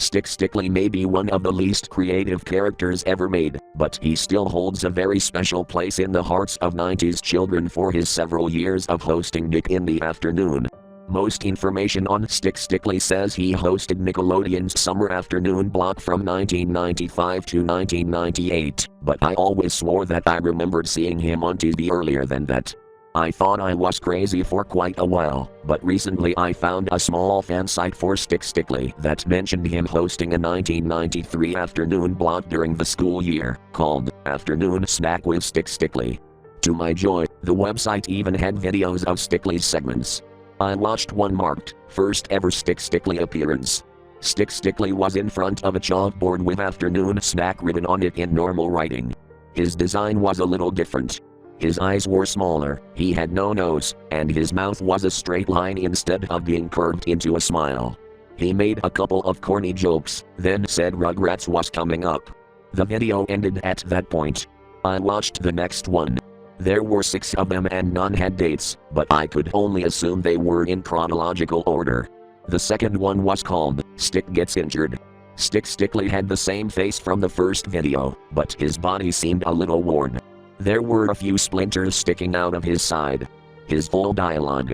Stick Stickly may be one of the least creative characters ever made, but he still holds a very special place in the hearts of 90s children for his several years of hosting Nick in the Afternoon. Most information on Stick Stickly says he hosted Nickelodeon's summer afternoon block from 1995 to 1998, but I always swore that I remembered seeing him on TV earlier than that. I thought I was crazy for quite a while, but recently I found a small fan site for Stick Stickly that mentioned him hosting a 1993 afternoon block during the school year, called Afternoon Snack with Stick Stickly. To my joy, the website even had videos of Stickly's segments. I watched one marked, first ever Stick Stickly appearance. Stick Stickly was in front of a chalkboard with afternoon snack written on it in normal writing. His design was a little different. His eyes were smaller, he had no nose, and his mouth was a straight line instead of being curved into a smile. He made a couple of corny jokes, then said Rugrats was coming up. The video ended at that point. I watched the next one. There were 6 of them and none had dates, but I could only assume they were in chronological order. The second one was called Stick Gets Injured. Stick Stickly had the same face from the first video, but his body seemed a little worn. There were a few splinters sticking out of his side. His full dialogue.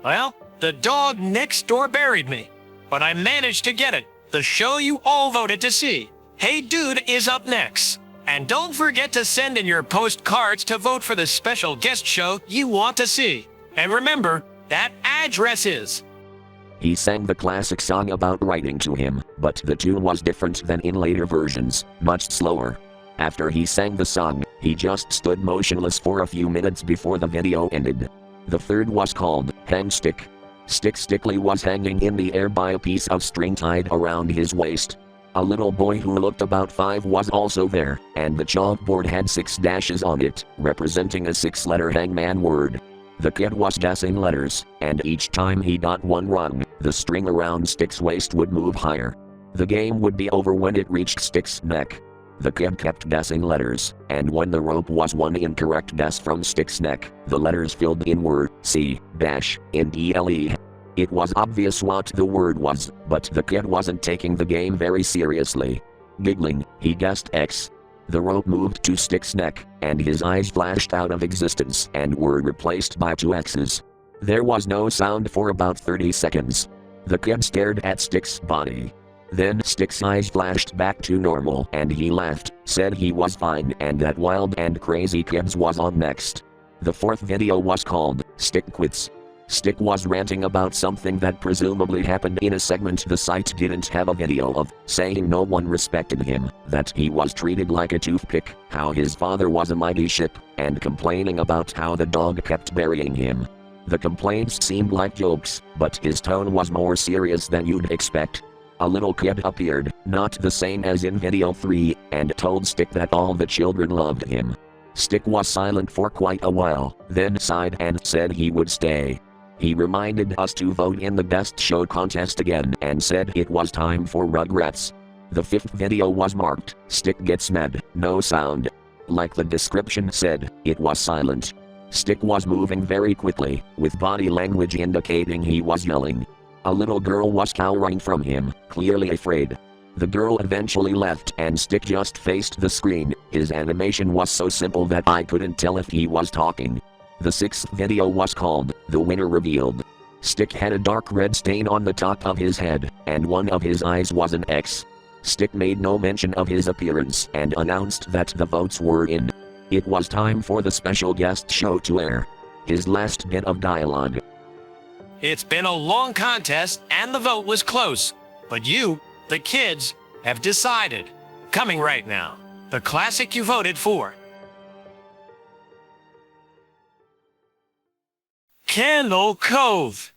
Well, the dog next door buried me, but I managed to get it. The show you all voted to see. Hey Dude is up next. And don't forget to send in your postcards to vote for the special guest show you want to see. And remember, that address is... He sang the classic song about writing to him, but the tune was different than in later versions, much slower. After he sang the song, he just stood motionless for a few minutes before the video ended. The third was called Hang Stick. Stick Stickly was hanging in the air by a piece of string tied around his waist. A little boy who looked about 5 was also there, and the chalkboard had 6 dashes on it, representing a 6-letter hangman word. The kid was guessing letters, and each time he got one wrong, the string around Stick's waist would move higher. The game would be over when it reached Stick's neck. The kid kept guessing letters, and when the rope was one incorrect guess from Stick's neck, the letters filled in were C-N-E-L-E. It was obvious what the word was, but the kid wasn't taking the game very seriously. Giggling, he guessed X. The rope moved to Stick's neck, and his eyes flashed out of existence and were replaced by 2 X's. There was no sound for about 30 seconds. The kid stared at Stick's body. Then Stick's eyes flashed back to normal and he laughed, said he was fine and that Wild and Crazy Kids was on next. The fourth video was called Stick Quits. Stick was ranting about something that presumably happened in a segment the site didn't have a video of, saying no one respected him, that he was treated like a toothpick, how his father was a mighty ship, and complaining about how the dog kept burying him. The complaints seemed like jokes, but his tone was more serious than you'd expect. A little kid appeared, not the same as in video 3, and told Stick that all the children loved him. Stick was silent for quite a while, then sighed and said he would stay. He reminded us to vote in the best show contest again and said it was time for Rugrats. The fifth video was marked, Stick Gets Mad, no sound. Like the description said, it was silent. Stick was moving very quickly, with body language indicating he was yelling. A little girl was cowering from him, clearly afraid. The girl eventually left and Stick just faced the screen. His animation was so simple that I couldn't tell if he was talking. The sixth video was called, The Winner Revealed. Stick had a dark red stain on the top of his head, and one of his eyes was an X. Stick made no mention of his appearance and announced that the votes were in. It was time for the special guest show to air. His last bit of dialogue. It's been a long contest and the vote was close, but you, the kids, have decided. Coming right now, the classic you voted for. Candle Cove.